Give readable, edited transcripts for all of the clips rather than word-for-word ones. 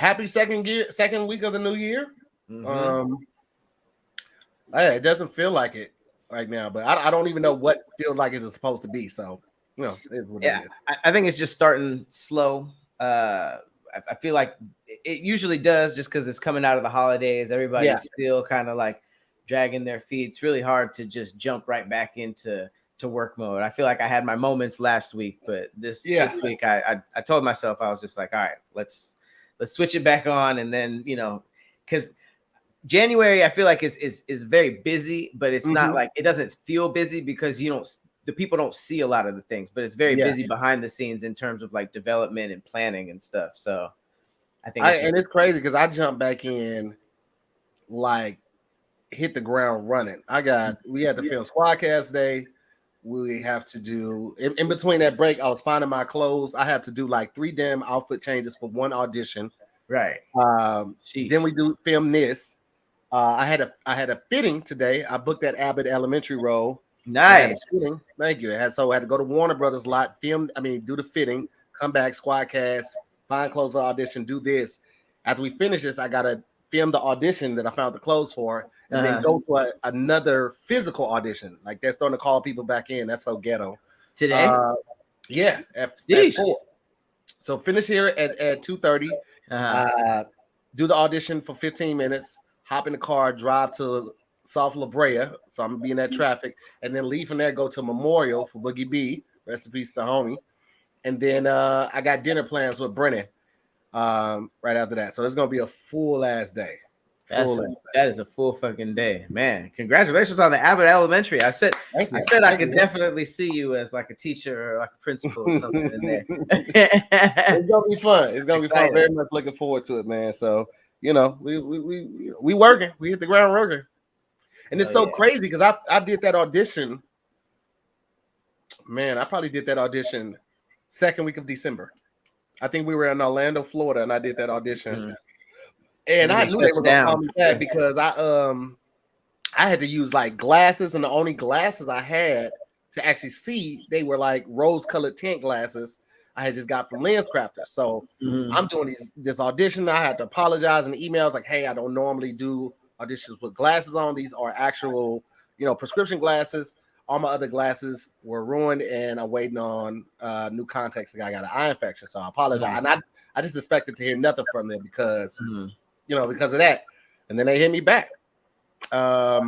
happy second week of the new year. It doesn't feel like it right now, but I don't even know what feels like it's supposed to be. So, it is what it is. I think it's just starting slow. I feel like it usually does just because it's coming out of the holidays. Everybody's still kind of like dragging their feet. It's really hard to just jump right back into work mode. I feel like I had my moments last week, but this week I told myself, I was just like, all right, let's switch it back on. And then, because January I feel like is very busy, but it's not like, it doesn't feel busy because the people don't see a lot of the things, but it's very busy behind the scenes in terms of like development and planning and stuff. So I think it's crazy because I jumped back in, like, hit the ground running. We had to film Squadcast Day. We have to do in between that break. I was finding my clothes. I have to do like 3 damn outfit changes for one audition. Right. Then we film this. I had a fitting today. I booked that Abbott Elementary role. Nice. Thank you. I had to go to Warner Brothers lot, do the fitting, come back, Squadcast, find clothes for audition, do this. After we finish this, I gotta film the audition that I found the clothes for, and then go to another physical audition. Like, they're starting to call people back in. That's so ghetto. Today? At 4. So finish here at 2:30. Do the audition for 15 minutes. Hop in the car, drive to South La Brea. So I'm gonna be in that traffic, and then leave from there. Go to Memorial for Boogie B. Rest in peace to homie. And then I got dinner plans with Brennan right after that. So it's gonna be a full ass day. That is a full fucking day, man. Congratulations on the Abbott Elementary. I said I could definitely see you as like a teacher or like a principal or something in there. It's gonna be fun. It's gonna be fun. Very much looking forward to it, man. So we working. We hit the ground working, and it's so crazy because I did that audition. Man, I probably did that audition second week of December. I think we were in Orlando, Florida, and I did that audition. And I knew they were gonna call me back because I had to use like glasses, and the only glasses I had to actually see, they were like rose-colored tint glasses I had just got from LensCrafters. So I'm doing this audition. I had to apologize in the emails like, hey, I don't normally do auditions with glasses on. These are actual, prescription glasses. All my other glasses were ruined, and I'm waiting on new contacts. I got an eye infection, so I apologize. And I just expected to hear nothing from them because because of that. And then they hit me back. I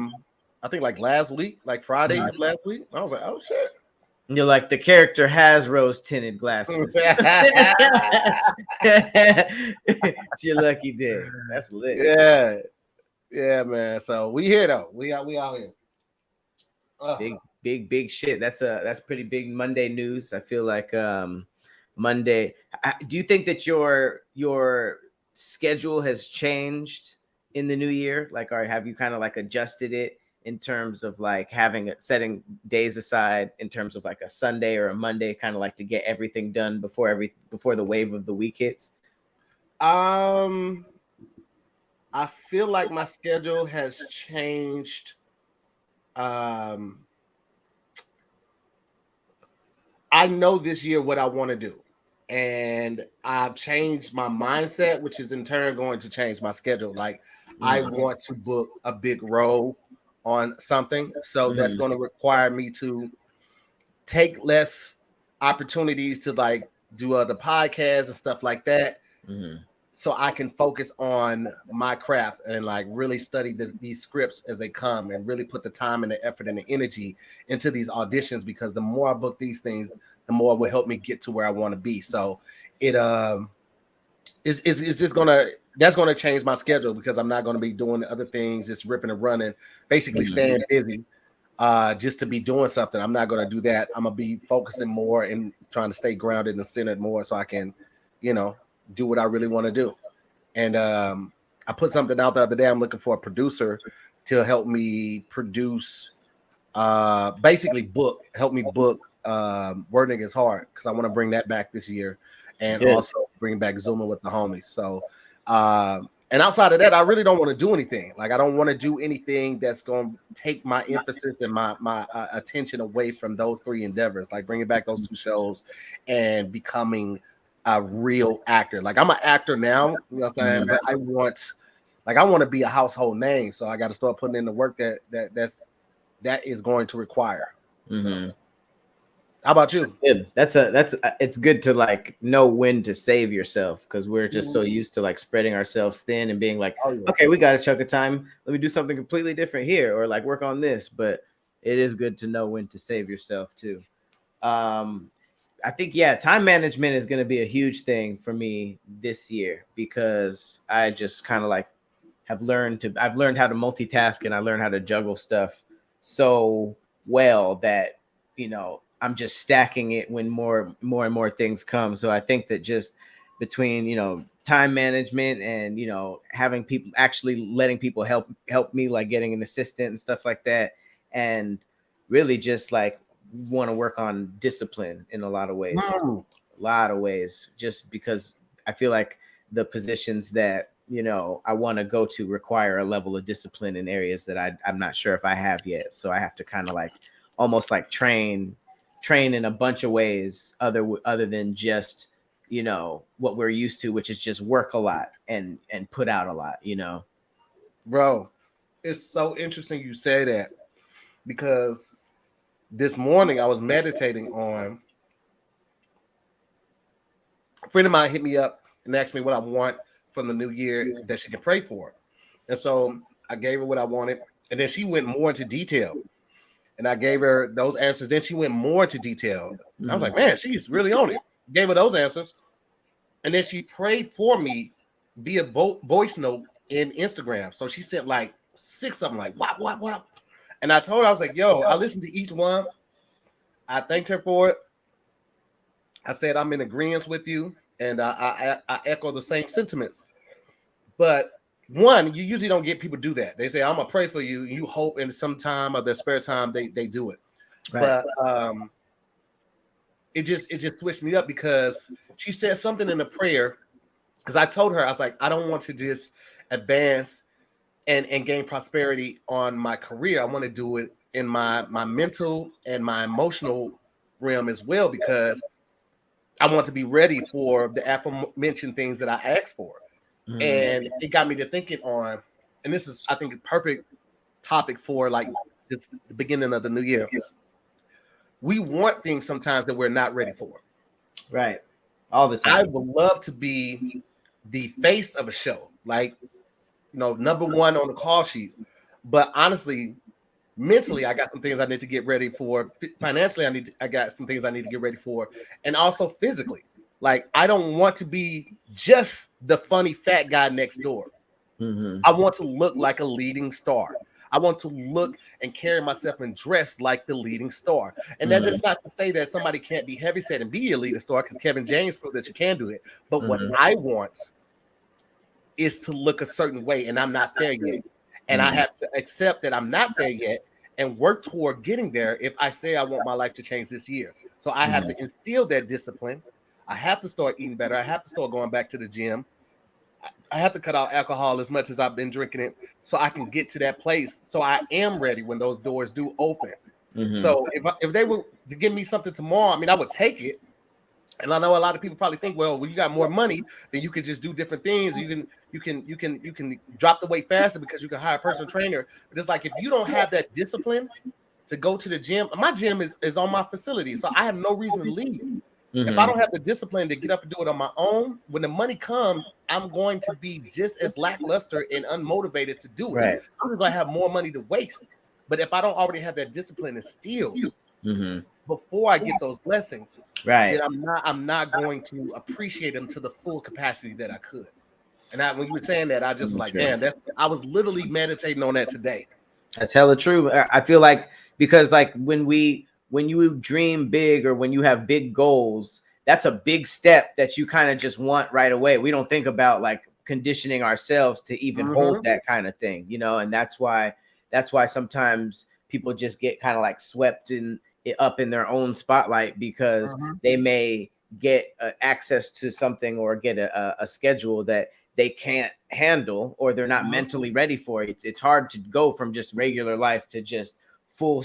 think like last week, like Friday last week. I was like, oh shit. You're like, the character has rose tinted glasses. It's your lucky day. That's lit. Yeah, man. So we here though. We out here. Big shit. That's pretty big Monday news. I feel like Monday. Do you think that your schedule has changed in the new year? Like, or have you kind of like adjusted it in terms of like setting days aside in terms of like a Sunday or a Monday, kind of like to get everything done before the wave of the week hits? I feel like my schedule has changed. I know this year what I want to do, and I've changed my mindset, which is in turn going to change my schedule. Like, I want to book a big role on something, so that's going to require me to take less opportunities to like do other podcasts and stuff like that, so I can focus on my craft and like really study these scripts as they come, and really put the time and the effort and the energy into these auditions, because the more I book these things, the more it will help me get to where I want to be. So it is just that's gonna change my schedule, because I'm not gonna be doing other things, just ripping and running, basically staying busy, just to be doing something. I'm not gonna do that. I'm gonna be focusing more and trying to stay grounded and centered more, so I can, do what I really want to do. And I put something out the other day. I'm looking for a producer to help me produce, basically help me book Word Niggas Hard, because I want to bring that back this year, and also bring back Zooming with the Homies. So and outside of that, I really don't want to do anything. Like, I don't want to do anything that's going to take my emphasis and my attention away from those 3 endeavors, like bringing back those 2 shows and becoming a real actor. Like I'm an actor now, you know what I'm saying? But I want to be a household name. So I got to start putting in the work that is going to require. So how about you? Good. It's good to like know when to save yourself, because we're just so used to like spreading ourselves thin and being like, okay, we got a chunk of time. Let me do something completely different here, or like work on this. But it is good to know when to save yourself too. I think, time management is going to be a huge thing for me this year, because I just kind of like I've learned how to multitask, and I learned how to juggle stuff so well that, I'm just stacking it when more and more things come. So I think that just between, time management and, having people, actually letting people help me, like getting an assistant and stuff like that, and really just like want to work on discipline in a lot of ways, just because I feel like the positions that, I want to go to require a level of discipline in areas that I'm not sure if I have yet. So I have to kind of like almost like train in a bunch of ways other than just, what we're used to, which is just work a lot and put out a lot, Bro, it's so interesting you say that, because this morning I was meditating on, a friend of mine hit me up and asked me what I want from the new year that she can pray for. And so I gave her what I wanted. And then she went more into detail. And I gave her those answers. Then she went more into detail. I was like, man, she's really on it. Gave her those answers. And then she prayed for me via voice note in Instagram. So she sent like 6 of them, like, what? And I told her, I was like, yo, I listened to each one. I thanked her for it. I said, I'm in agreement with you. And I echo the same sentiments. But one, you usually don't get people do that. They say, I'm going to pray for you. And you hope in some time of their spare time, they do it. Right. But it just switched me up, because she said something in the prayer. Because I told her, I was like, I don't want to just advance and gain prosperity on my career. I want to do it in my mental and my emotional realm as well, because I want to be ready for the aforementioned things that I asked for. And it got me to thinking on, and this is, I think, a perfect topic for like the beginning of the new year. We want things sometimes that we're not ready for. Right. All the time. I would love to be the face of a show, like, number one on the call sheet. But honestly, mentally, I got some things I need to get ready for. Financially, I got some things I need to get ready for. And also physically. Like, I don't want to be just the funny fat guy next door. I want to look like a leading star. I want to look and carry myself and dress like the leading star. And that is not to say that somebody can't be heavyset and be a leading star, because Kevin James proved that you can do it. But what I want is to look a certain way, and I'm not there yet. And I have to accept that I'm not there yet and work toward getting there if I say I want my life to change this year. So I have to instill that discipline. I have to start eating better. I have to start going back to the gym. I have to cut out alcohol as much as I've been drinking it, so I can get to that place. So I am ready when those doors do open. So if they were to give me something tomorrow, I mean, I would take it. And I know a lot of people probably think, well, when you got more money, then you can just do different things. You can drop the weight faster because you can hire a personal trainer. But it's like, if you don't have that discipline to go to the gym, my gym is on my facility, so I have no reason to leave. If I don't have the discipline to get up and do it on my own, when the money comes, I'm going to be just as lackluster and unmotivated to do it. Right. I'm just going to have more money to waste. But if I don't already have that discipline instilled before I get those blessings, then I'm not going to appreciate them to the full capacity that I could. And when you were saying that, I just was like, man, I was literally meditating on that today. That's hella true. I feel like, because like when you dream big, or when you have big goals, that's a big step that you kind of just want right away. We don't think about like conditioning ourselves to even hold that kind of thing, and that's why sometimes people just get kind of like swept up in their own spotlight, because they may get access to something or get a schedule that they can't handle, or they're not mentally ready for it. It's hard to go from just regular life to just full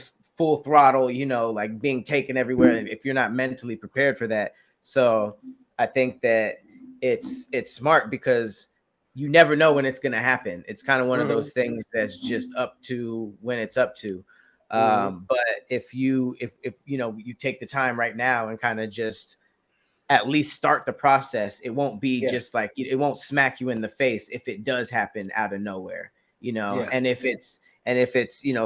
throttle, like being taken everywhere, if you're not mentally prepared for that. So I think that it's smart because you never know when it's going to happen. It's kind of one of those things that's just up to when it's up to. But if you you take the time right now and kind of just at least start the process, it won't be just like, it won't smack you in the face if it does happen out of nowhere, and if it's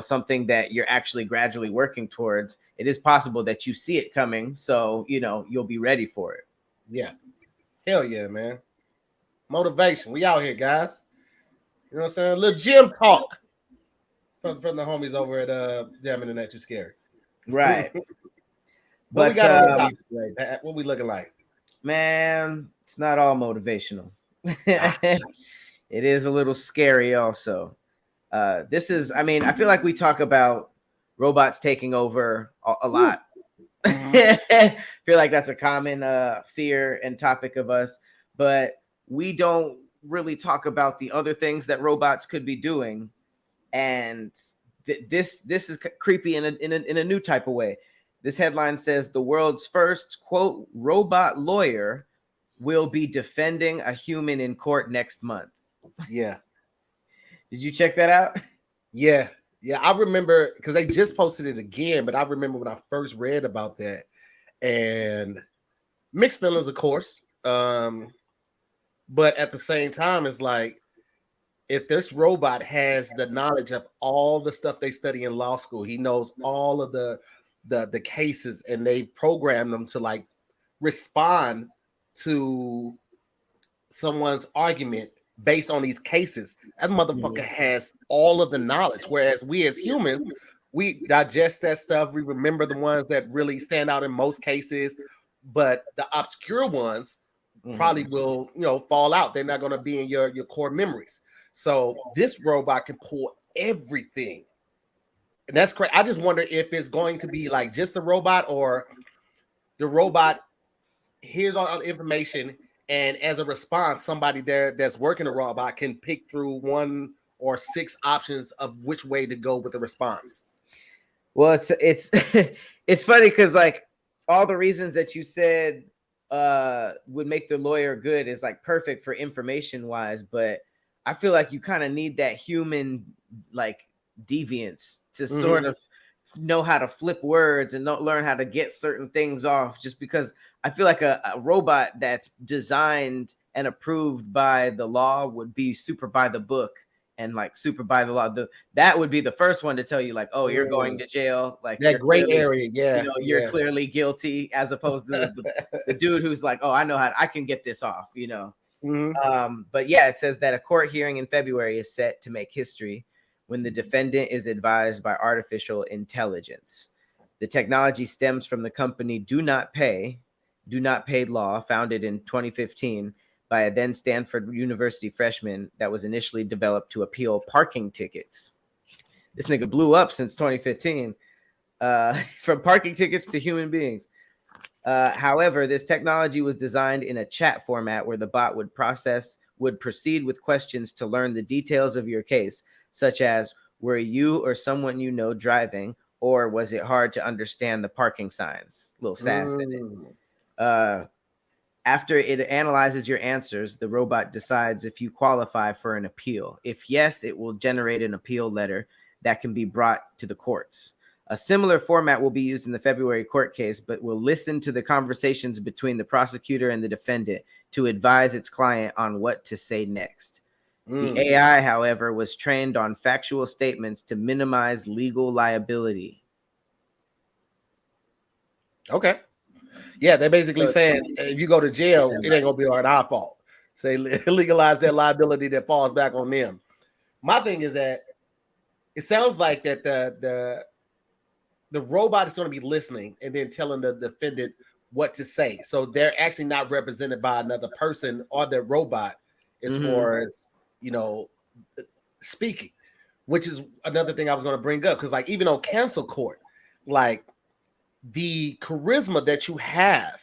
something that you're actually gradually working towards, it is possible that you see it coming, so you'll be ready for it. Hell yeah, man. Motivation. We out here, guys. You know what I'm saying? A little gym talk from the homies over at Damn Internet Too Scary. Right. What we got on the topic today? What we looking like? Man, it's not all motivational. It is a little scary also. This is, I feel like we talk about robots taking over a lot. I feel like that's a common fear and topic of us, but we don't really talk about the other things that robots could be doing. And this is creepy in a new type of way. This headline says the world's first, quote, robot lawyer will be defending a human in court next month. Yeah. Did you check that out? Yeah. I remember because they just posted it again, but I remember when I first read about that, and mixed feelings, of course. But at the same time, it's like, if this robot has the knowledge of all the stuff they study in law school, he knows all of the cases, and they've programmed them to like respond to someone's argument based on these cases. That motherfucker has all of the knowledge, whereas we as humans, we digest that stuff. We remember the ones that really stand out in most cases, but the obscure ones probably will, fall out. They're not going to be in your core memories. So this robot can pull everything. And that's great. I just wonder if it's going to be like just the robot, or the robot hears all the information, and as a response, somebody there that's working the robot can pick through 1 or 6 options of which way to go with the response. Well, it's it's funny because like all the reasons that you said would make the lawyer good is like perfect for information wise, but I feel like you kind of need that human like deviance to sort of know how to flip words and learn how to get certain things off, just because I feel like a robot that's designed and approved by the law would be super by the book and like super by the law. That would be the first one to tell you like, oh, you're going to jail. Like that gray area. Yeah. You're clearly guilty, as opposed to the dude who's like, oh, I can get this off, But yeah, it says that a court hearing in February is set to make history when the defendant is advised by artificial intelligence. The technology stems from the company Do Not Pay Law, founded in 2015 by a then Stanford University freshman, that was initially developed to appeal parking tickets. This nigga blew up since 2015, from parking tickets to human beings. However, this technology was designed in a chat format where the bot would proceed with questions to learn the details of your case, such as, were you or someone you know driving, or was it hard to understand the parking signs? A little sass in it. After it analyzes your answers, the robot decides if you qualify for an appeal. If yes, it will generate an appeal letter that can be brought to the courts. A similar format will be used in the February court case, but will listen to the conversations between the prosecutor and the defendant to advise its client on what to say next. The AI, however, was trained on factual statements to minimize legal liability. Okay. Yeah, they're basically saying if you go to jail, it ain't gonna be our fault. Say legalize that liability that falls back on them. My thing is that it sounds like that the robot is going to be listening and then telling the defendant what to say. So they're actually not represented by another person or their robot as far as, speaking, which is another thing I was going to bring up. Because like even on cancel court, like the charisma that you have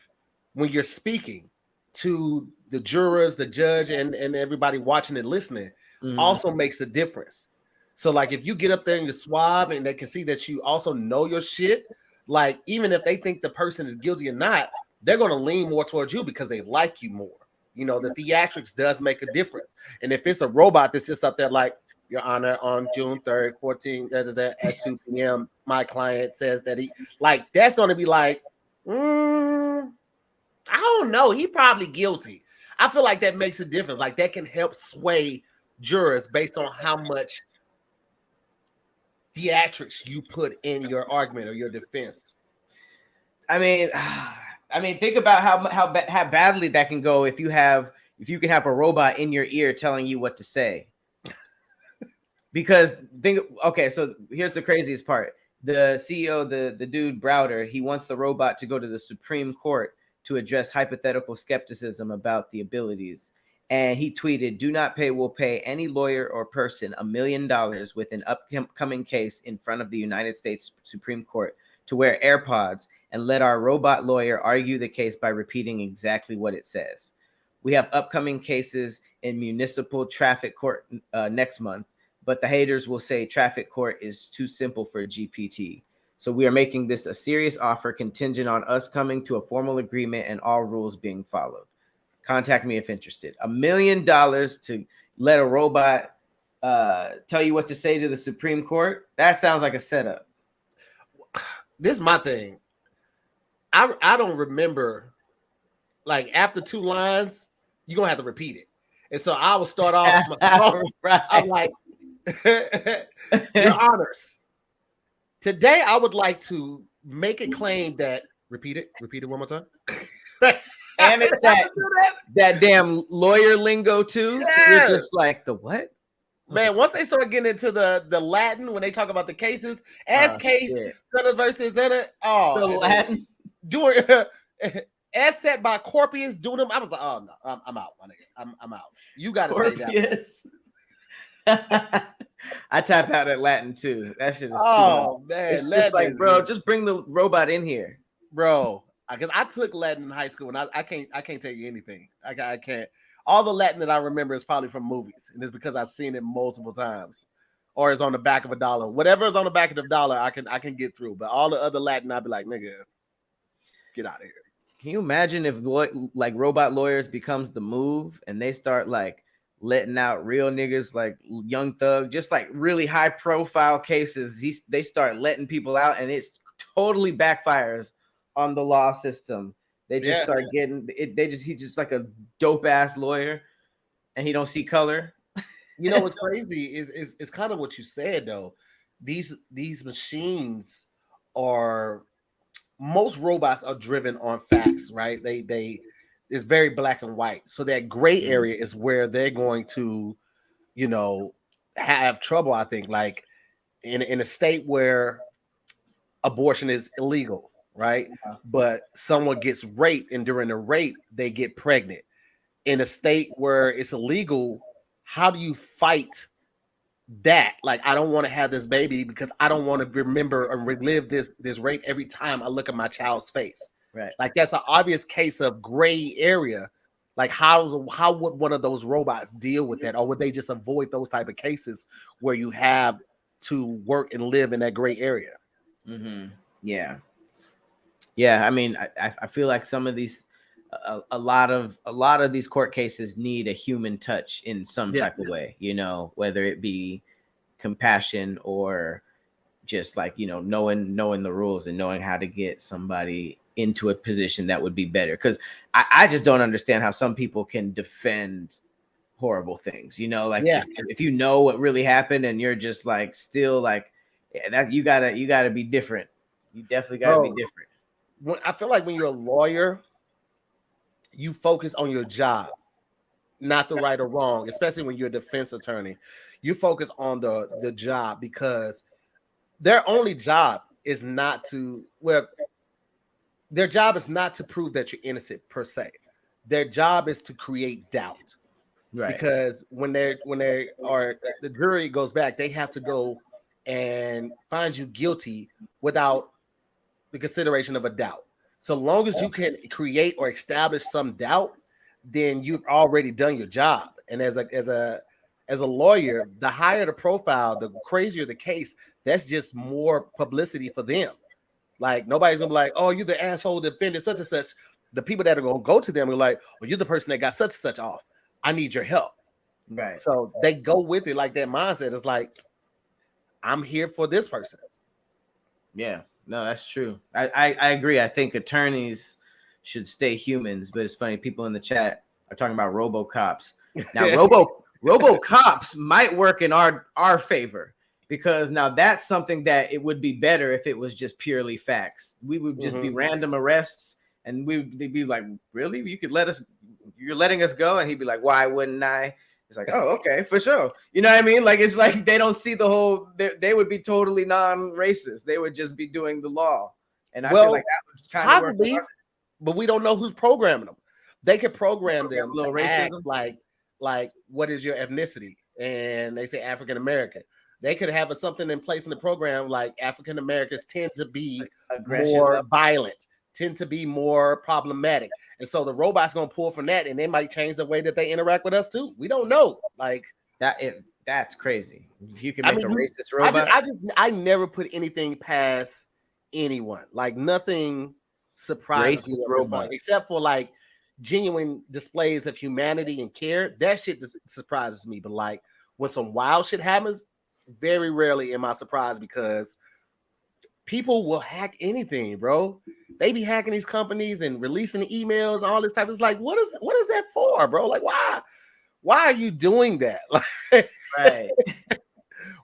when you're speaking to the jurors, the judge, and everybody watching and listening also makes a difference. So like if you get up there and you're suave and they can see that you also know your shit, like even if they think the person is guilty or not, they're going to lean more towards you because they like you more. You know, the theatrics does make a difference. And if it's a robot that's just up there like, Your Honor, on June 3rd, 14, at 2 p.m., my client says that he, like, that's going to be like, I don't know. He probably guilty. I feel like that makes a difference. Like, that can help sway jurors based on how much theatrics you put in your argument or your defense. I mean, think about how badly that can go if you can have a robot in your ear telling you what to say. Because okay, so here's the craziest part. The CEO, the dude Browder, he wants the robot to go to the Supreme Court to address hypothetical skepticism about the abilities. And he tweeted, will pay any lawyer or person $1 million with an upcoming case in front of the United States Supreme Court to wear AirPods and let our robot lawyer argue the case by repeating exactly what it says. We have upcoming cases in municipal traffic court next month, but the haters will say traffic court is too simple for GPT. So we are making this a serious offer contingent on us coming to a formal agreement and all rules being followed. Contact me if interested. $1 million to let a robot tell you what to say to the Supreme Court? That sounds like a setup. This is my thing. I don't remember, like, after 2 lines, you're going to have to repeat it. And so I will start off. Right. I'm like, Your Honors, today I would like to make a claim that, repeat it one more time. And it's that damn lawyer lingo too. Yeah. So you're just like, the what? Man, once they start getting into the Latin, when they talk about the cases, as case, versus the Latin. Doing as set by Corpius doing them. I was like, oh no, I'm out, my nigga. I'm out. You gotta say that. I tap out at Latin too. That shit is man. It's just like, bro, just bring the robot in here. Bro. Because I took Latin in high school and I can't tell you anything. I can't. All the Latin that I remember is probably from movies, and it's because I've seen it multiple times, or it's on the back of a dollar. Whatever is on the back of the dollar, I can get through. But all the other Latin, I'd be like, nigga, get out of here. Can you imagine if like robot lawyers becomes the move and they start like letting out real niggas like Young Thug, just like really high profile cases? They start letting people out, and it's totally backfires on the law system. They just start getting it. He's just like a dope ass lawyer, and he don't see color. You know what's crazy is kind of what you said though. These machines are, most robots are driven on facts, right? They it's very black and white. So that gray area is where they're going to, you know, have trouble. I think, like in a state where abortion is illegal, right? But someone gets raped, and during the rape, they get pregnant. In a state where it's illegal, how do you fight that? Like, I don't want to have this baby because I don't want to remember or relive this rape every time I look at my child's face. Right. Like, that's an obvious case of gray area. Like, how would one of those robots deal with that? Or would they just avoid those type of cases where you have to work and live in that gray area? Mm-hmm. Yeah, I mean, I feel like some of these, a lot of these court cases need a human touch in some type of way, you know, whether it be compassion or just like, you know, knowing the rules and knowing how to get somebody into a position that would be better. Because I just don't understand how some people can defend horrible things, you know, like if you know what really happened and you're just like still like that, you gotta be different. You definitely gotta be different. I feel like when you're a lawyer, you focus on your job, not the right or wrong, especially when you're a defense attorney. You focus on the job, because their only job is not to, their job is not to prove that you're innocent per se. Their job is to create doubt. Right. Because when they are, the jury goes back, they have to go and find you guilty without the consideration of a doubt. So long as you can create or establish some doubt, then you've already done your job. And as a lawyer, the higher the profile, the crazier the case, that's just more publicity for them. Like, nobody's gonna be like, oh, you're the asshole that offended such and such. the people that are going to go to them are like, well, you're the person that got such and such off. I need your help. Right. So they go with it like that mindset. It's like, I'm here for this person. Yeah, no, that's true. I agree. I think attorneys should stay humans, but it's funny. People in the chat are talking about RoboCops. Now, RoboCops might work in our favor, because now that's something that it would be better if it was just purely facts. We would just be random arrests, and they'd be like, really? You're letting us go? And he'd be like, why wouldn't I? It's like, oh, okay, for sure. You know what I mean? Like, it's like they don't see the whole, they would be totally non-racist. They would just be doing the law. And I feel like that would kind of work. But we don't know who's programming them. They could program them to racism. act like what is your ethnicity? And they say African American. They could have something in place in the program like African Americans tend to be more violent, tend to be more problematic. And so the robot's going to pull from that, and they might change the way that they interact with us too. We don't know. Like that's crazy. If you can make a racist robot. I never put anything past anyone. Like nothing surprises me at this point, except for like genuine displays of humanity and care. That shit surprises me. But like when some wild shit happens, very rarely am I surprised, because people will hack anything, bro. They be hacking these companies and releasing emails, all this type. It's like, what is that for, bro? Like, why are you doing that? Like, right.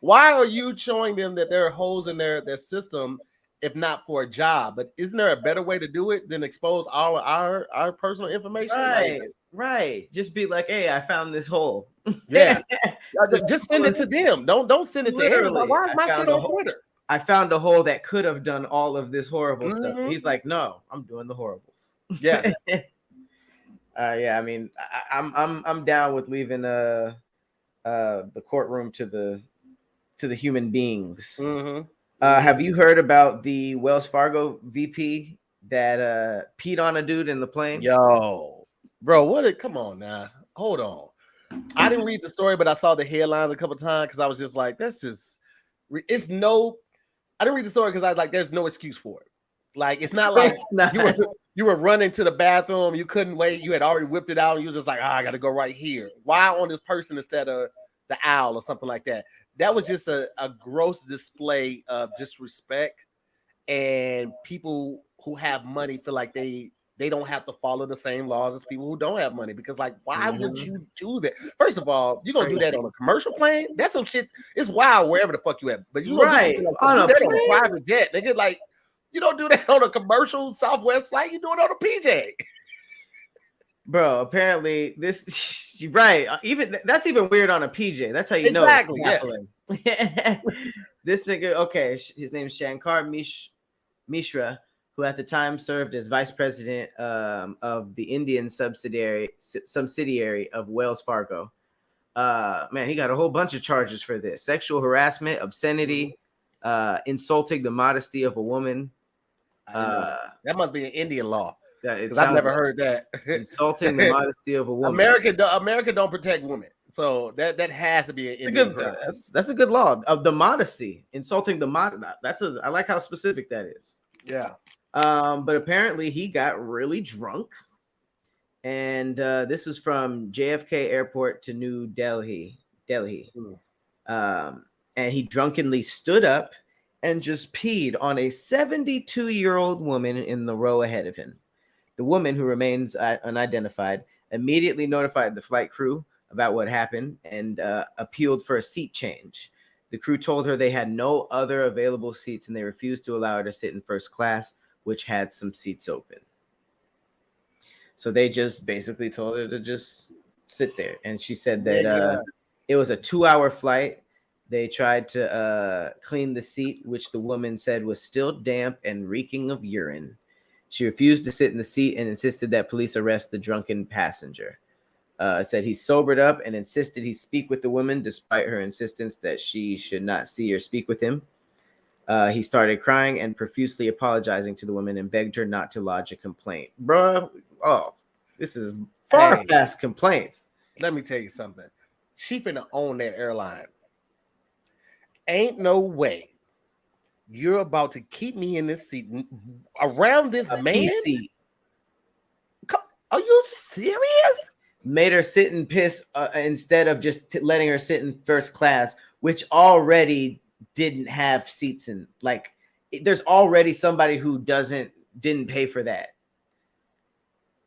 Why are you showing them that there are holes in their system, if not for a job? But isn't there a better way to do it than expose our personal information? Right, right. Just be like, hey, I found this hole. Yeah. Just send it to them. Don't send it to everybody. Why is my shit on Twitter? I found a hole that could have done all of this horrible stuff. He's like, no, I'm doing the horribles. Yeah. Yeah. I mean, I'm down with leaving the courtroom to the human beings. Have you heard about the Wells Fargo VP that peed on a dude in the plane? Yo, bro, come on now. Hold on. I didn't read the story, but I saw the headlines a couple times because I was just like, I didn't read the story because I was like, there's no excuse for it. Like, it's not like you were running to the bathroom, you couldn't wait, you had already whipped it out, and you were just like, I got to go right here. Why on this person instead of the owl or something like that? That was just a gross display of disrespect, and people who have money feel like they don't have to follow the same laws as people who don't have money, because like, why would you do that? First of all, you're gonna do that on a commercial plane? That's some shit. It's wild wherever the fuck you at, but you gonna do something like on a private jet. They get like, you don't do that on a commercial Southwest flight. You do it on a PJ. Bro, apparently this right. That's even weird on a PJ. That's how you know. Exactly. Yes. This nigga. Okay, his name is Shankar Mishra, who at the time served as vice president of the Indian subsidiary of Wells Fargo. Man, he got a whole bunch of charges for this: sexual harassment, obscenity, insulting the modesty of a woman. That must be an Indian law. Because I've never heard that. Insulting the modesty of a woman. America don't protect women, so that has to be an Indian crime. That's a good law of the modesty. Insulting the I like how specific that is. Yeah. But apparently he got really drunk, and this is from JFK Airport to New Delhi. And he drunkenly stood up and just peed on a 72-year-old woman in the row ahead of him. The woman, who remains unidentified, immediately notified the flight crew about what happened and appealed for a seat change. The crew told her they had no other available seats, and they refused to allow her to sit in first class, which had some seats open. So they just basically told her to just sit there. And she said that it was a 2-hour flight. They tried to clean the seat, which the woman said was still damp and reeking of urine. She refused to sit in the seat and insisted that police arrest the drunken passenger. Said he sobered up and insisted he speak with the woman, despite her insistence that she should not see or speak with him. He started crying and profusely apologizing to the woman and begged her not to lodge a complaint. Bruh, this is far past complaints. Let me tell you something. She finna own that airline. Ain't no way you're about to keep me in this seat around this man. Seat. Are you serious? Made her sit and piss instead of just letting her sit in first class, which already didn't have seats in. Like, there's already somebody who didn't pay for that.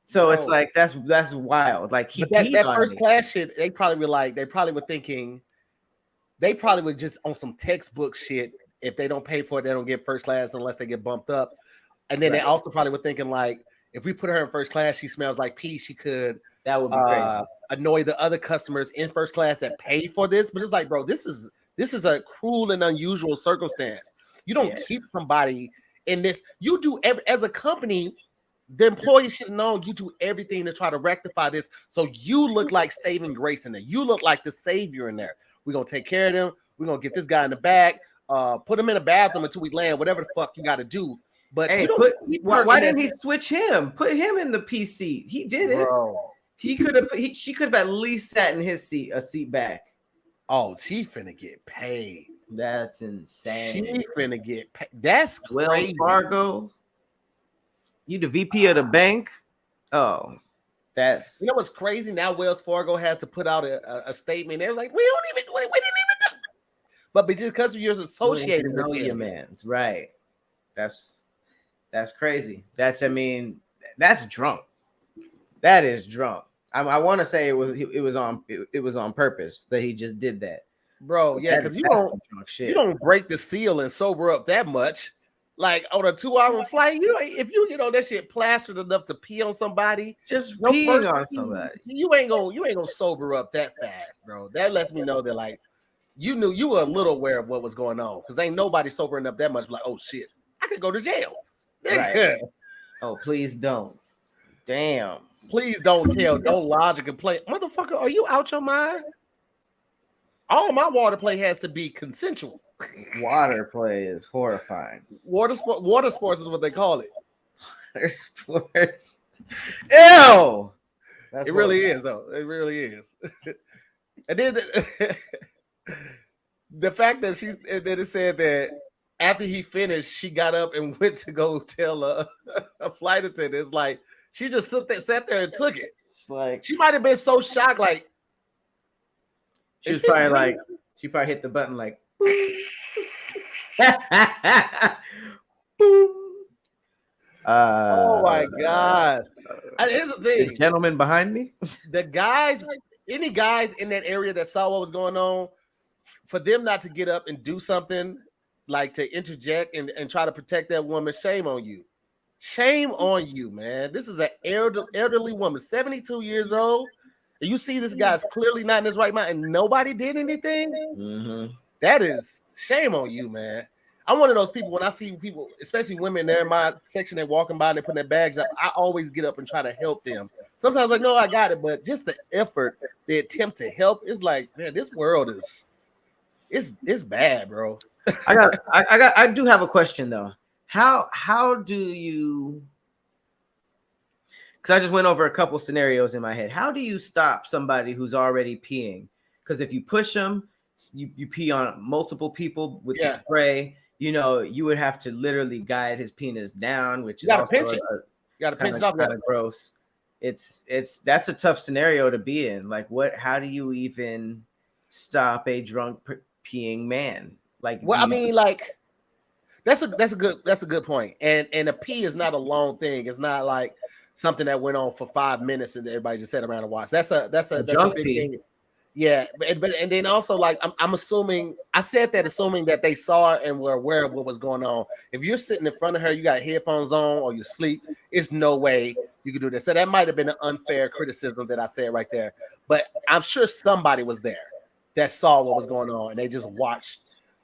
So Bro. it's like that's wild. Like, he But peed that on first me. class shit, they probably were thinking, they probably were just on some textbook shit. If they don't pay for it, they don't get first class unless they get bumped up. And then they also probably were thinking, like, if we put her in first class, she smells like pee. She could That would be crazy. Annoy the other customers in first class that pay for this. But it's like, bro, this is a cruel and unusual circumstance. You don't keep somebody in this. You do as a company. The employee should know you do everything to try to rectify this, so you look like saving grace in there. You look like the savior in there. We're gonna take care of them. We're gonna get this guy in the back, put him in a bathroom until we land, whatever the fuck you got to do. But hey, you don't. why didn't he switch him? Put him in the P seat. He did it. He could have. She could have at least sat in his seat, a seat back. Oh, she finna get paid. That's insane. She finna get paid. That's crazy. Wells Fargo. You the VP of the bank? Oh, that's. You know what's crazy? Now Wells Fargo has to put out a statement. They're like, we didn't even do. But because you're associated with your man's right. That's crazy. That's drunk. That is drunk. I want to say it was on purpose that he just did that, bro. Yeah, because you don't break the seal and sober up that much. Like on a 2-hour flight, if you get on that shit plastered enough to pee on somebody, just peeing on somebody, you ain't gonna sober up that fast, bro. That lets me know that like you were a little aware of what was going on, because ain't nobody sobering up that much. Like, oh shit, I could go to jail. Right. Oh, please don't. Damn. Please don't tell no logic and play. Motherfucker, are you out your mind? All my water play has to be consensual. Water play is horrifying. Water sports is what they call it. Water sports. Ew. It really is, though. It really is. And then the fact that it said that after he finished, she got up and went to go tell a flight attendant. It's like she just sat there and took it. It's like she might have been so shocked, like she was probably like she probably hit the button like. Oh my god! Here's the thing, the gentleman behind me. The guys, any guys in that area that saw what was going on, for them not to get up and do something like to interject and try to protect that woman, shame on you. Shame on you, man. This is an elderly woman, 72 years old. And you see this guy's clearly not in his right mind, and nobody did anything. Mm-hmm. That is shame on you, man. I'm one of those people, when I see people, especially women, they're in my section, they're walking by and they're putting their bags up, I always get up and try to help them. Sometimes I know I got it, but just the effort, the attempt to help, is like, man, this world is bad, bro. I do have a question though. How do you, because I just went over a couple scenarios in my head. How do you stop somebody who's already peeing? Because if you push them, you pee on multiple people with the spray. You would have to literally guide his penis down, which is also pinch it. You gotta pinch it off. Kind of gross. That's a tough scenario to be in. Like, how do you even stop a drunk peeing man? Like, well, I mean, like, that's a good point. And a pee is not a long thing. It's not like something that went on for 5 minutes and everybody just sat around and watched. That's a big thing. Yeah, but and then also, like, I'm assuming, I said that assuming that they saw and were aware of what was going on. If you're sitting in front of her, you got headphones on, or you sleep, it's no way you could do this. So that might have been an unfair criticism that I said right there. But I'm sure somebody was there that saw what was going on and they just watched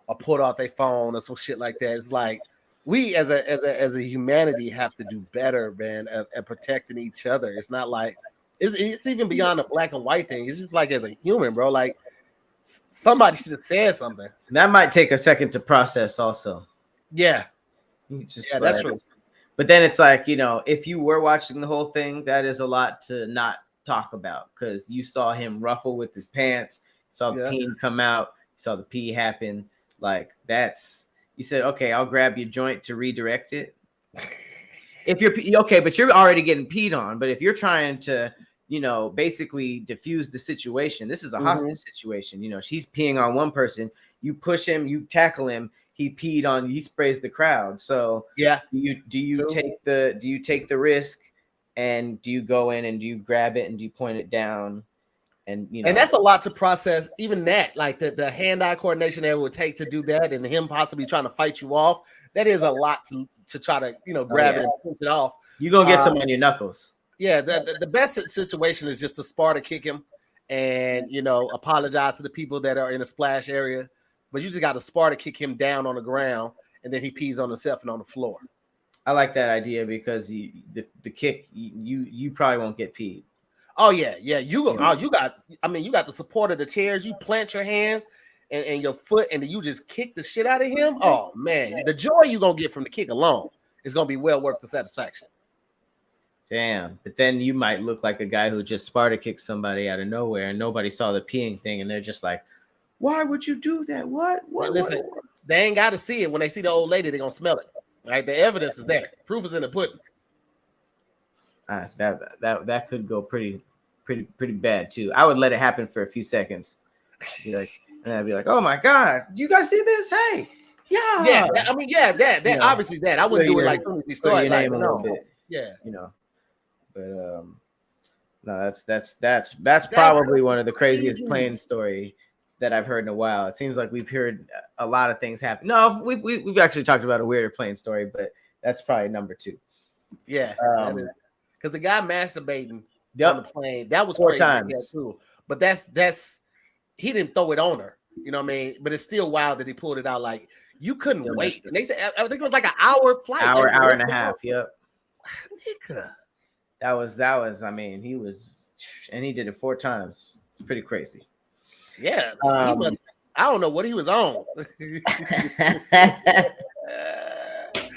or pulled out their phone or some shit like that. It's like, we as a humanity have to do better, man, at protecting each other. It's not like it's even beyond a black and white thing. It's just like, as a human, bro, like, somebody should have said something. That might take a second to process also. Yeah. That's true. But then it's like, if you were watching the whole thing, that is a lot to not talk about, because you saw him ruffle with his pants, saw the pee come out, saw the pee happen. Like, you said, okay, I'll grab your joint to redirect it. If you're okay, but you're already getting peed on. But if you're trying to, basically diffuse the situation, this is a hostage situation. She's peeing on one person. You push him, you tackle him. He peed on. He sprays the crowd. So yeah, do you take the risk, and do you go in and do you grab it and do you point it down? And that's a lot to process. Even that, like the hand-eye coordination that it would take to do that, and him possibly trying to fight you off, that is a lot to try to grab it and push it off. You're gonna get some on your knuckles. Yeah, the best situation is just to Sparta kick him and apologize to the people that are in the splash area. But you just got to Sparta kick him down on the ground, and then he pees on himself and on the floor. I like that idea because the kick, you probably won't get peed. Oh yeah. You go. Oh, you got the support of the chairs. You plant your hands and your foot, and then you just kick the shit out of him. Oh man, the joy you gonna get from the kick alone is gonna be well worth the satisfaction. Damn, but then you might look like a guy who just Sparta kicked somebody out of nowhere, and nobody saw the peeing thing, and they're just like, "Why would you do that? What? Listen, they ain't got to see it. When they see the old lady, they're gonna smell it. Right? The evidence is there. Proof is in the pudding. That could go pretty bad too. I would let it happen for a few seconds, and I'd be like, "Oh my god, you guys see this? Hey, yeah." That obviously that I wouldn't do it like soon as he started. Like, a little bit, yeah. But no, that's probably one of the craziest plane story that I've heard in a while. It seems like we've heard a lot of things happen. No, we've actually talked about a weirder plane story, but that's probably number 2. Yeah, because the guy masturbating on the plane, that was 4 crazy times too. But that's he didn't throw it on her. You know what I mean? But it's still wild that he pulled it out. Like you couldn't wait. And they said I think it was like an hour flight. Hour and a half. Yep. Nigga. That was. I mean, he did it 4 times. It's pretty crazy. Yeah. I don't know what he was on.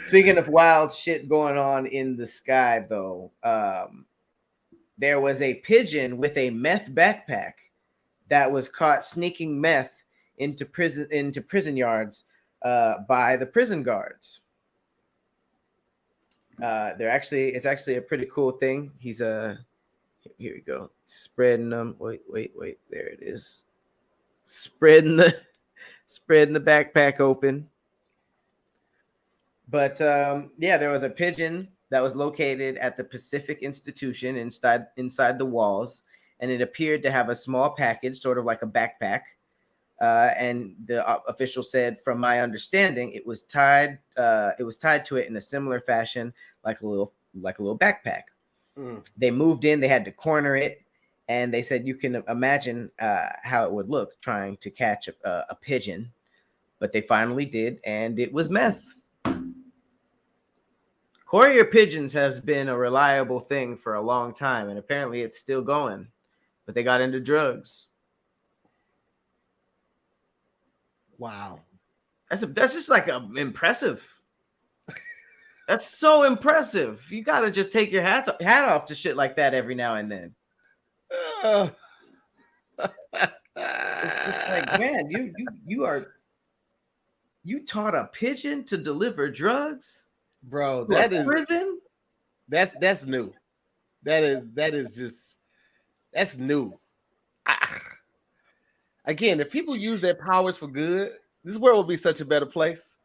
Speaking of wild shit going on in the sky, though, there was a pigeon with a meth backpack that was caught sneaking meth into prison yards by the prison guards. It's actually a pretty cool thing. He's here we go, spreading them. Wait, there it is. Spreading the backpack open. But there was a pigeon that was located at the Pacific Institution inside the walls, and it appeared to have a small package, sort of like a backpack. And the official said, from my understanding, it was tied to it in a similar fashion, like a little backpack. They moved in, they had to corner it, and they said you can imagine how it would look trying to catch a pigeon, but they finally did, and it was meth. Courier pigeons has been a reliable thing for a long time, and apparently it's still going, but they got into drugs. Wow. That's just like impressive. That's so impressive. You got to just take your hat off to shit like that every now and then. It's like, man, you taught a pigeon to deliver drugs? Bro, that is prison. That's new. That's new. Again, if people use their powers for good, this world will be such a better place.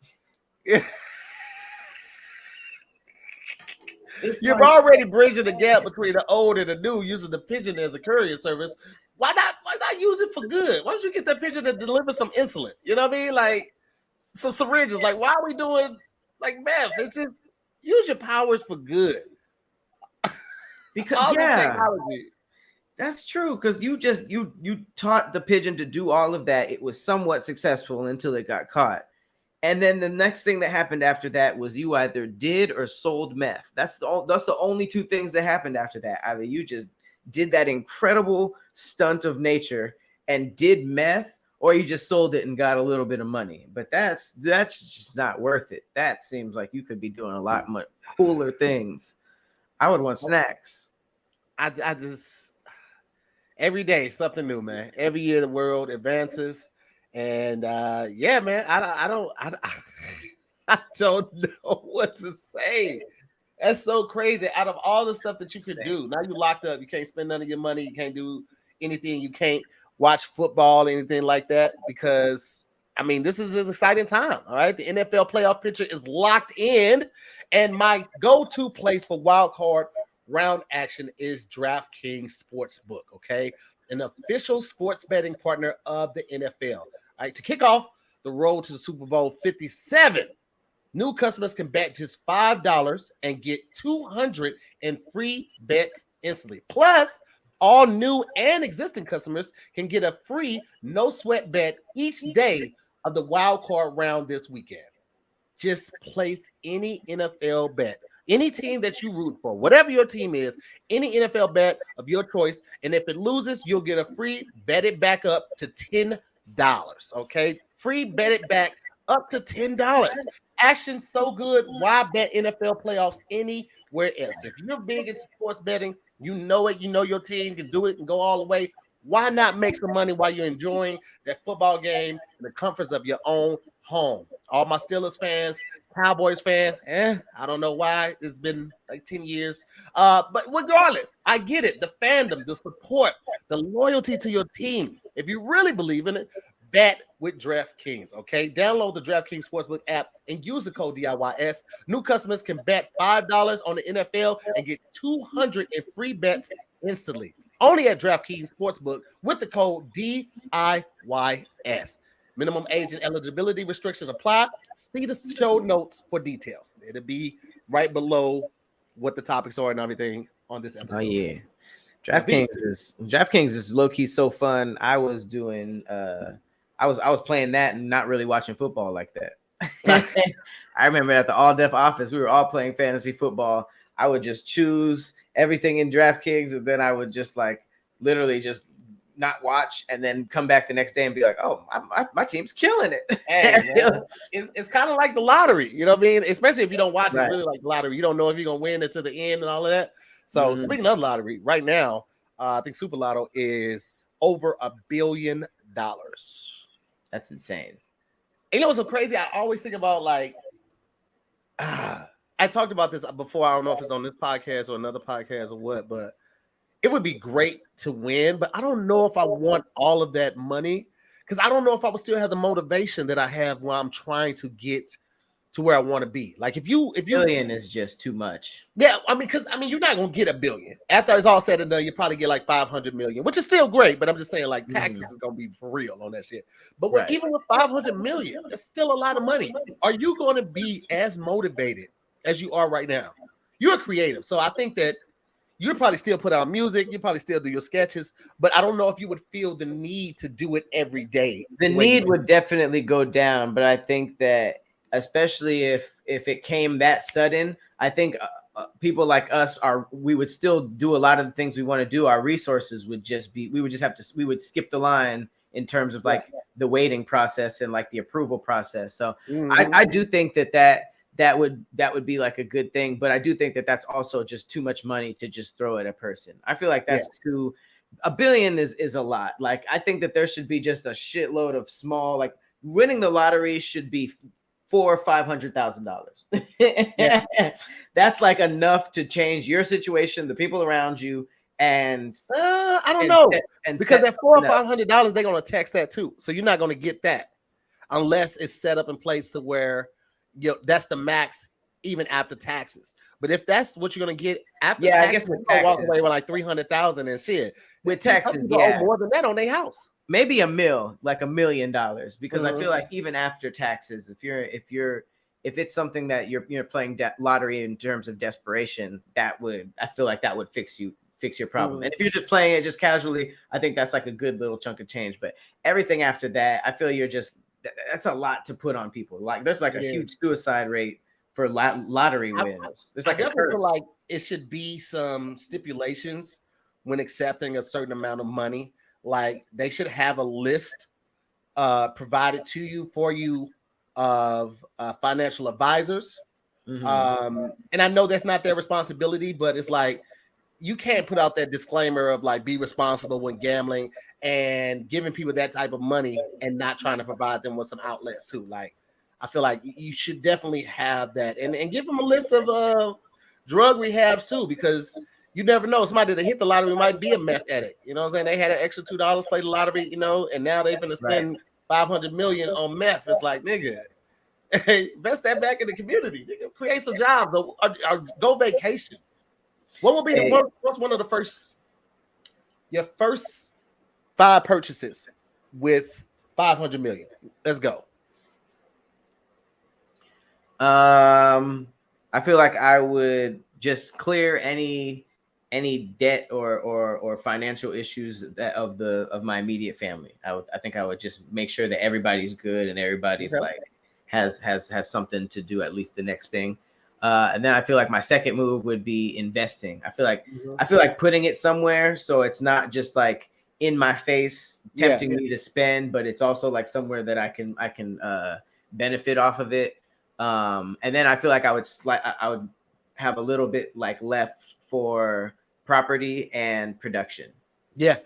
You're already bridging the gap between the old and the new, using the pigeon as a courier service. Why not use it for good? Why don't you get that pigeon to deliver some insulin? You know what I mean? Like some syringes. Like, why are we doing like meth? It's just use your powers for good. Because technology. That's true, because you taught the pigeon to do all of that. It was somewhat successful until it got caught. And then the next thing that happened after that was you either did or sold meth. That's the only 2 things that happened after that. Either you just did that incredible stunt of nature and did meth, or you just sold it and got a little bit of money. But that's just not worth it. That seems like you could be doing a lot much cooler things. I would want snacks. I just every day something new, man. Every year the world advances. And man, I don't know what to say. That's so crazy. Out of all the stuff that you could Insane. do, now you locked up. You can't spend none of your money. You can't do anything. You can't watch football, anything like that, because I mean, this is an exciting time. All right. The NFL playoff picture is locked in. And my go-to place for wild card round action is DraftKings Sportsbook. Okay. An official sports betting partner of the NFL. All right. To kick off the road to the Super Bowl 57. New customers can bet just $5 and get 200 in free bets instantly. Plus, all new and existing customers can get a free no sweat bet each day of the wild card round this weekend. Just place any NFL bet, any team that you root for, whatever your team is, any NFL bet of your choice. And if it loses, you'll get a free bet it back up to $10. Okay. Free bet it back up to $10. Action so good. Why bet NFL playoffs anywhere else? If you're big into sports betting, you know it. You know your team can do it and go all the way. Why not make some money while you're enjoying that football game in the comforts of your own home? All my Steelers fans, Cowboys fans, I don't know why. It's been like 10 years. But regardless, I get it. The fandom, the support, the loyalty to your team. If you really believe in it, bet with DraftKings, okay? Download the DraftKings Sportsbook app and use the code DIYS. New customers can bet $5 on the NFL and get 200 in free bets instantly. Only at DraftKings Sportsbook with the code DIYS. Minimum age and eligibility restrictions apply. See the show notes for details. It'll be right below what the topics are and everything on this episode. Oh yeah. DraftKings is low key so fun. I was doing I was playing that and not really watching football like that. I remember at the All Def office, we were all playing fantasy football. I would just choose everything in DraftKings, and then I would just like literally just not watch, and then come back the next day and be like, "Oh, my team's killing it." Hey, man, it's kind of like the lottery, you know what I mean? Especially if you don't watch it, it's really like the lottery. You don't know if you're gonna win it to the end and all of that. So speaking of lottery, right now, I think Super Lotto is over $1 billion. That's insane. And you know what's so crazy? I always think about like, I talked about this before. I don't know if it's on this podcast or another podcast or what, but it would be great to win. But I don't know if I want all of that money, because I don't know if I would still have the motivation that I have when I'm trying to get to where I want to be. Like if you billion is just too much. Yeah, I mean, because you're not gonna get $1 billion. After it's all said and done, you probably get like 500 million, which is still great. But I'm just saying, like, taxes is gonna be for real on that shit. But even with 500 million, that's still a lot of money. Are you going to be as motivated as you are right now? You're a creative, so I think that you'll probably still put out music. You probably still do your sketches, but I don't know if you would feel the need to do it every day. The need would definitely go down, but I think that especially if it came that sudden, I think people like us we would still do a lot of the things we want to do. Our resources would just be, we would skip the line in terms of like the waiting process and like the approval process. So I do think that would be like a good thing, but I do think that that's also just too much money to just throw at a person. I feel like that's $1 billion is a lot. Like I think that there should be just a shitload of small, like winning the lottery should be $400,000 or $500,000. That's like enough to change your situation, the people around you, and I don't know, because that $400,000 or $500 they're gonna tax that too, so you're not gonna get that unless it's set up in place to where that's the max even after taxes. But if that's what you're gonna get after taxes, I guess with taxes, walk away with like 300,000 and shit. With taxes, more than that on their house. Maybe $1 million, because I feel like even after taxes, if it's something that you're playing lottery in terms of desperation, I feel like that would fix your problem. And if you're just playing it just casually, I think that's like a good little chunk of change. But everything after that, I feel that's a lot to put on people. Like there's like a huge suicide rate for lottery wins. There's like I definitely feel like it should be some stipulations when accepting a certain amount of money. Like they should have a list provided to you for you of financial advisors. And I know that's not their responsibility, but it's like you can't put out that disclaimer of like be responsible when gambling and giving people that type of money and not trying to provide them with some outlets too. Like I feel like you should definitely have that and give them a list of drug rehabs too, because you never know. Somebody that hit the lottery might be a meth addict. You know what I'm saying? They had an extra $2, played the lottery, you know, and now they're gonna spend 500 million on meth. It's like, nigga, invest that back in the community. Nigga, create some jobs or go vacation. What will be what's one of the your first 5 purchases with 500 million? Let's go. I feel like I would just clear any debt or financial issues of my immediate family. I think I would just make sure that everybody's good and everybody's like has something to do, at least the next thing. And then I feel like my second move would be investing. I feel like putting it somewhere so it's not just like in my face tempting me to spend, but it's also like somewhere that I can benefit off of it. And then I feel like I would have a little bit like left for property and production. Yeah.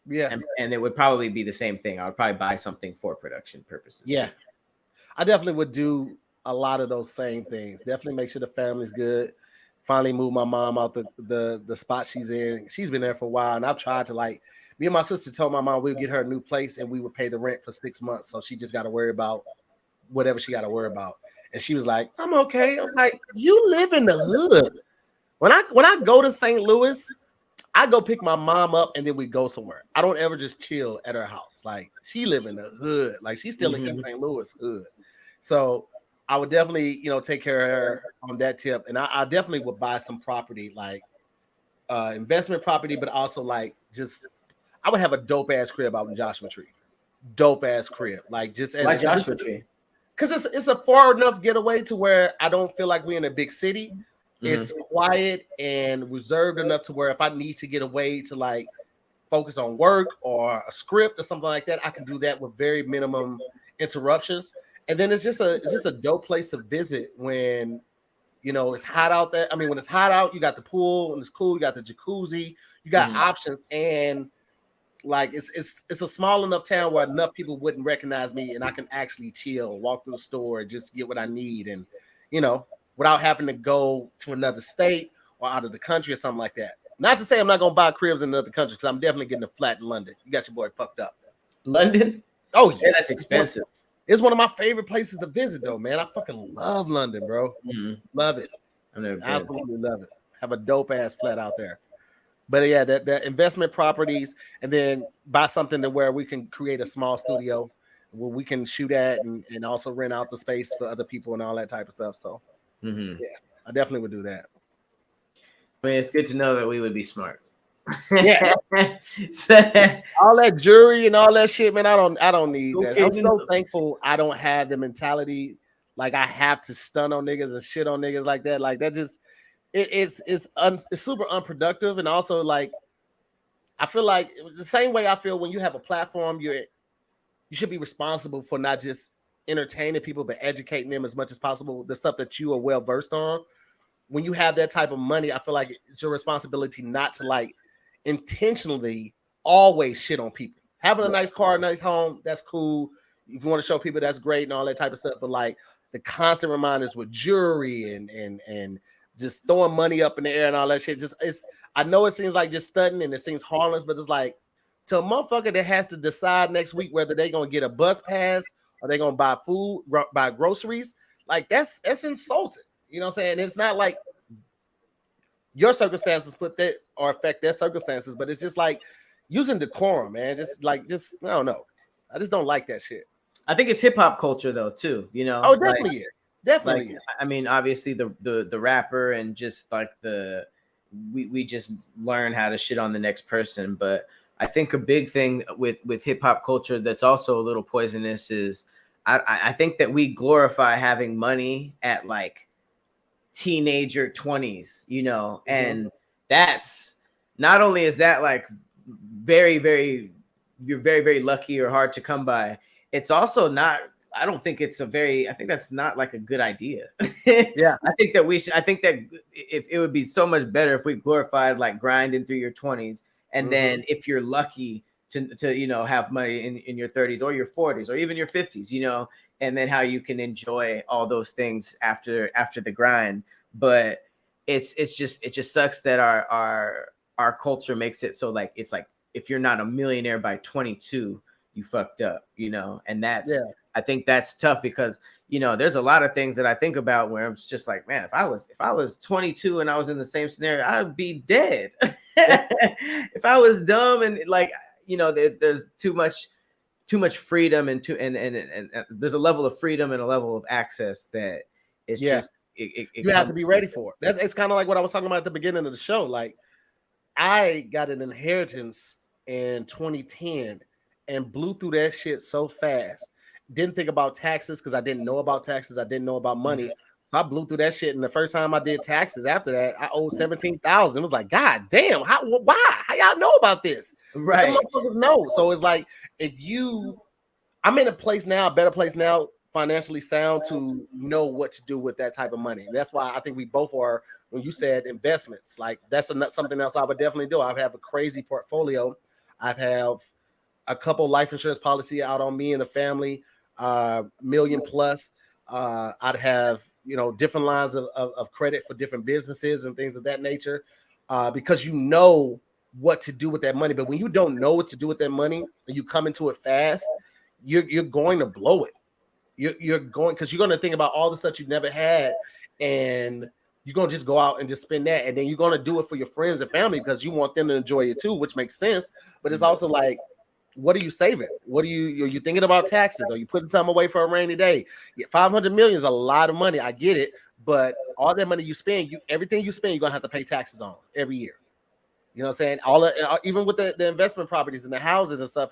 And it would probably be the same thing. I would probably buy something for production purposes. Yeah. I definitely would do a lot of those same things. Definitely make sure the family's good. Finally move my mom out the spot she's in. She's been there for a while, and I've tried to, like, me and my sister told my mom we'll get her a new place and we would pay the rent for 6 months. So she just got to worry about whatever she got to worry about. And she was like, I'm okay. I was like, you live in the hood. When I go to St. Louis, I go pick my mom up and then we go somewhere. I don't ever just chill at her house. Like, she live in the hood. Like, she's still in St. Louis hood. So I would definitely, take care of her on that tip. And I definitely would buy some property, like investment property, but also like I would have a dope ass crib out in Joshua Tree. Dope ass crib. Like, just as Joshua Tree. Because it's a far enough getaway to where I don't feel like we're in a big city. It's quiet and reserved enough to where if I need to get away to like focus on work or a script or something like that, I can do that with very minimum interruptions. And then it's just a dope place to visit when it's hot out there. I mean, when it's hot out, you got the pool and it's cool. You got the jacuzzi. You got options, and like it's a small enough town where enough people wouldn't recognize me, and I can actually chill, walk through the store, and just get what I need, and without having to go to another state or out of the country or something like that. Not to say I'm not gonna buy cribs in another country, because I'm definitely getting a flat in London. You got your boy fucked up. London? Oh yeah, that's expensive. It's one of my favorite places to visit, though, man. I fucking love London, bro. Love it. Absolutely love it. Have a dope ass flat out there. But yeah, that investment properties, and then buy something to where we can create a small studio where we can shoot at and also rent out the space for other people and all that type of stuff. So yeah, I definitely would do that. I mean, it's good to know that we would be smart. Yeah. All that jewelry and all that shit, man. I don't need that. I'm so thankful I don't have the mentality like I have to stun on niggas and shit on niggas like that. Like, that just it's super unproductive. And also, like, I feel like the same way I feel when you have a platform, you should be responsible for not just entertaining people but educating them as much as possible, the stuff that you are well versed on. When you have that type of money, I feel like it's your responsibility not to like intentionally always shit on people. Having a nice car, a nice home, that's cool. If you want to show people, that's great and all that type of stuff. But like the constant reminders with jewelry and just throwing money up in the air and all that shit, I know it seems like just stunting and it seems harmless, but it's like, to a motherfucker that has to decide next week whether they're gonna get a bus pass or they're gonna buy food, buy groceries, like that's insulting. You know what I'm saying? It's not like your circumstances put that or affect their circumstances, but it's just like using decorum, man. Just I don't know. I just don't like that shit. I think it's hip hop culture though, too. Oh, definitely is. Definitely is. I mean, obviously the rapper and just like we just learn how to shit on the next person. But I think a big thing with hip hop culture that's also a little poisonous is I think that we glorify having money at like teenager 20s, and that's not only is that like very, very, you're very, very lucky or hard to come by. It's also not, I think that's not like a good idea. Yeah. I think that if it would be so much better if we glorified like grinding through your 20s. And then if you're lucky to have money in your 30s or your 40s or even your 50s, and then how you can enjoy all those things after the grind. But it just sucks that our culture makes it so like it's like if you're not a millionaire by 22, you fucked up, you know. And that's I think that's tough because, you know, there's a lot of things that I think about where I'm just like, man, if I was 22 and I was in the same scenario, I'd be dead. If I was dumb and like, you know, there's too much freedom and there's a level of freedom and a level of access that it's just you have to be ready for it. It's kind of like what I was talking about at the beginning of the show. Like, I got an inheritance in 2010 and blew through that shit so fast. Didn't think about taxes because I didn't know about taxes. I didn't know about money. So I blew through that shit. And the first time I did taxes after that, I owed $17,000. It was like, God damn, why? How y'all know about this? Right. No. So it's like, I'm in a better place now, financially sound, to know what to do with that type of money. And that's why I think we both are, when you said investments, like that's something else I would definitely do. I have a crazy portfolio. I have a couple life insurance policy out on me and the family, million plus. I'd have, you know, different lines of credit for different businesses and things of that nature, because you know what to do with that money. But when you don't know what to do with that money and you come into it fast, you're going to blow it. You're going, because you're going to think about all the stuff you've never had, and you're going to just go out and just spend that. And then you're going to do it for your friends and family because you want them to enjoy it too, which makes sense. But it's also like, what are you saving? Are you thinking about taxes? Are you putting something away for a rainy day? 500 million is a lot of money. I get it. But all that money you spend, everything you spend, you're going to have to pay taxes on every year. You know what I'm saying? Even with the investment properties and the houses and stuff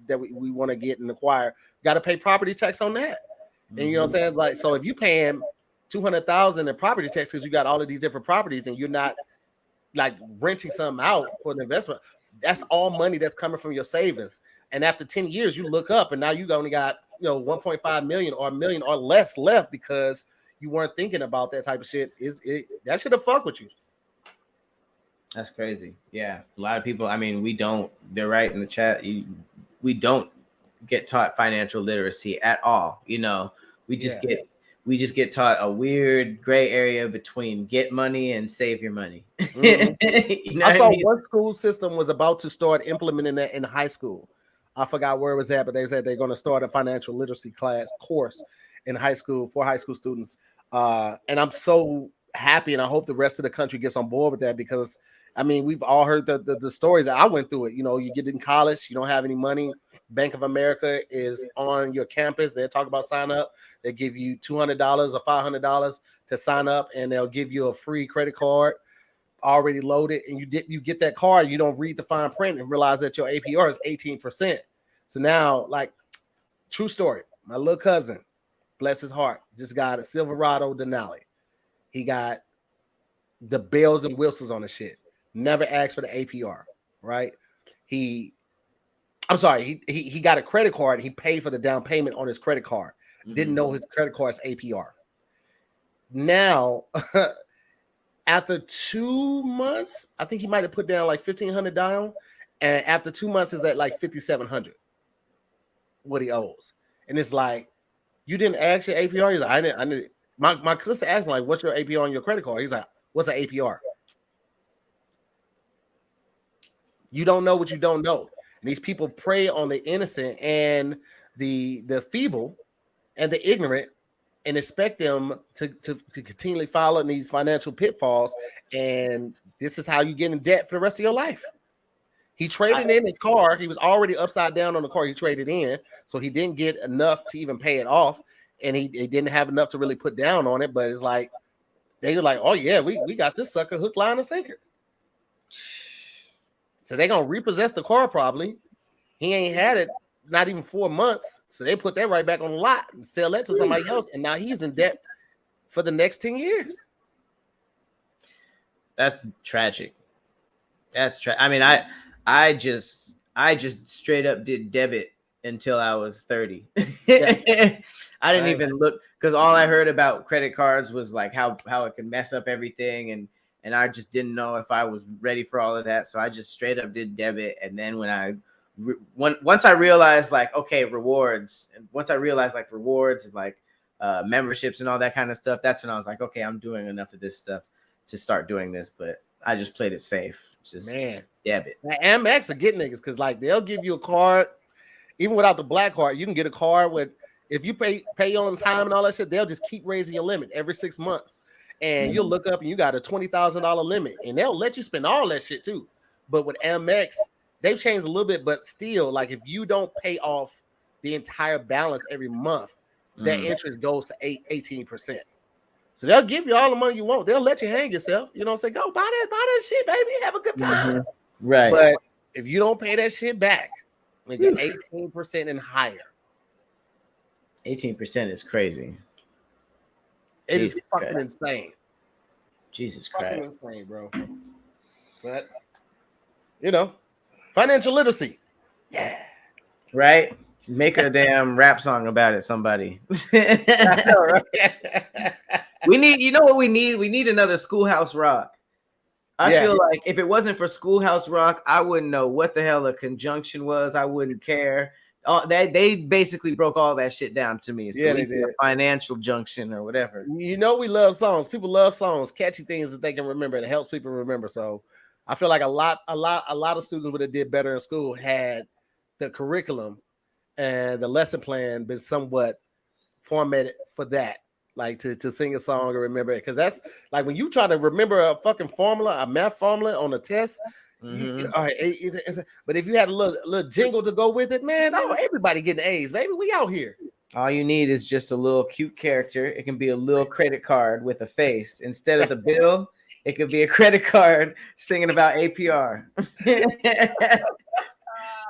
that we want to get and acquire, got to pay property tax on that. And you know what I'm saying? Like, so if you paying $200,000 in property tax because you got all of these different properties and you're not like renting something out for the investment, that's all money that's coming from your savings. And after 10 years, you look up and now you only got, you know, 1.5 million or a million or less left because you weren't thinking about that type of shit. That should have fucked with you. That's crazy. Yeah. A lot of people, I mean, they're right in the chat. We don't get taught financial literacy at all. You know, we just get taught a weird gray area between get money and save your money. You know, I saw one school system was about to start implementing that in high school. I forgot where it was at, but they said they're going to start a financial literacy course in high school for high school students. And I'm so happy, and I hope the rest of the country gets on board with that, because I mean, we've all heard the stories that I went through it. You know, you get in college, you don't have any money. Bank of America is on your campus. They talk about sign up. They give you $200 or $500 to sign up, and they'll give you a free credit card already loaded. And you get that card, you don't read the fine print and realize that your APR is 18%. So now, like, true story, my little cousin, bless his heart, just got a Silverado Denali. He got the bells and whistles on the shit. Never asked for the APR, right? He got a credit card. He paid for the down payment on his credit card. Didn't know his credit card's APR. Now, after 2 months, I think he might have put down like $1,500 down, and after 2 months, is at like $5,700 what he owes. And it's like, you didn't ask your APR. He's like, I didn't. My sister asked him, like, what's your APR on your credit card? He's like, what's an APR? You don't know what you don't know. And these people prey on the innocent and the feeble and the ignorant, and expect them to continually follow in these financial pitfalls. And this is how you get in debt for the rest of your life. He traded in his car. He was already upside down on the car he traded in, so he didn't get enough to even pay it off, and he didn't have enough to really put down on it. But it's like, they were like, oh yeah, we got this sucker hook, line, and sinker. So they're gonna repossess the car probably. He ain't had it not even 4 months, so they put that right back on the lot and sell that to somebody else, and now he's in debt for the next 10 years. That's tragic. I mean, I just straight up did debit until I was 30. Yeah. I didn't even look, because all I heard about credit cards was like how it could mess up everything, and I just didn't know if I was ready for all of that. So I just straight up did debit. And then once I realized, like, okay, rewards, and once I realized like rewards and like memberships and all that kind of stuff, that's when I was like, okay, I'm doing enough of this stuff to start doing this, but I just played it safe. Just debit. Amex are getting niggas because like they'll give you a card, even without the black card. You can get a card with if you pay on time and all that shit. They'll just keep raising your limit every 6 months, and you'll look up and you got a $20,000 limit, and they'll let you spend all that shit too. But with Amex, they've changed a little bit, but still, like if you don't pay off the entire balance every month, that interest goes to 18%. So they'll give you all the money you want. They'll let you hang yourself. You know what I'm saying? Go buy that shit, baby. Have a good time. Right. But if you don't pay that shit back, nigga, 18% and higher. 18% is crazy. It is fucking insane. Jesus fucking Christ. insane, bro. But you know, financial literacy. Yeah. Right? Make a damn rap song about it, somebody. I know, right? We need, you know what we need? We need another Schoolhouse Rock. I feel like if it wasn't for Schoolhouse Rock, I wouldn't know what the hell a conjunction was. I wouldn't care. They basically broke all that shit down to me. So yeah, they did. A financial junction or whatever. You know, we love songs. People love songs, catchy things that they can remember. And it helps people remember. So I feel like a lot of students would have did better in school had the curriculum and the lesson plan been somewhat formatted for that. Like to sing a song or remember it. Because that's like when you try to remember a fucking formula, a math formula on a test. All right, but if you had a little jingle to go with it, man, everybody getting A's, baby. We out here. All you need is just a little cute character. It can be a little credit card with a face. Instead of the bill, it could be a credit card singing about APR.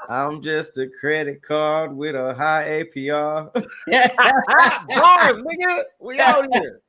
I'm just a credit card with a high APR. Bars, nigga. We out here.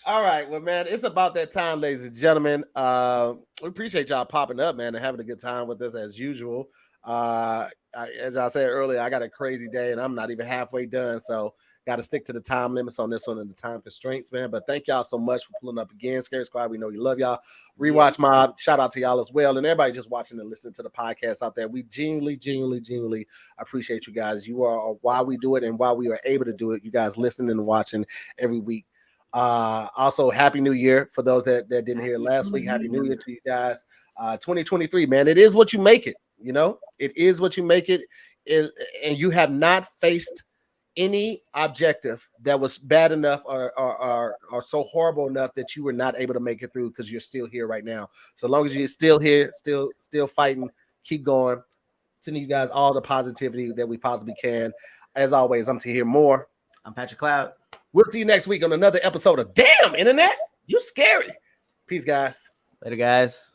All right, well, man, it's about that time, ladies and gentlemen. We appreciate y'all popping up, man, and having a good time with us as usual. As I said earlier, I got a crazy day, and I'm not even halfway done, so got to stick to the time limits on this one and the time constraints, man. But thank y'all so much for pulling up again, Scary Squad. We know you love y'all. Rewatch Mob, shout out to y'all as well, and everybody just watching and listening to the podcast out there. We genuinely appreciate you guys. You are why we do it and why we are able to do it. You guys listening and watching every week. Also, Happy New Year for those that didn't hear last week. Happy New Year to you guys. 2023, man. It is what you make it. You know, it is what you make it. And you have not faced any objective that was bad enough or so horrible enough that you were not able to make it through because you're still here right now. So long as you're still here, still fighting, keep going. Sending you guys all the positivity that we possibly can. As always, I'm Tahir Moore. I'm Patrick Cloud. We'll see you next week on another episode of Damn Internet. You scary. Peace, guys. Later, guys.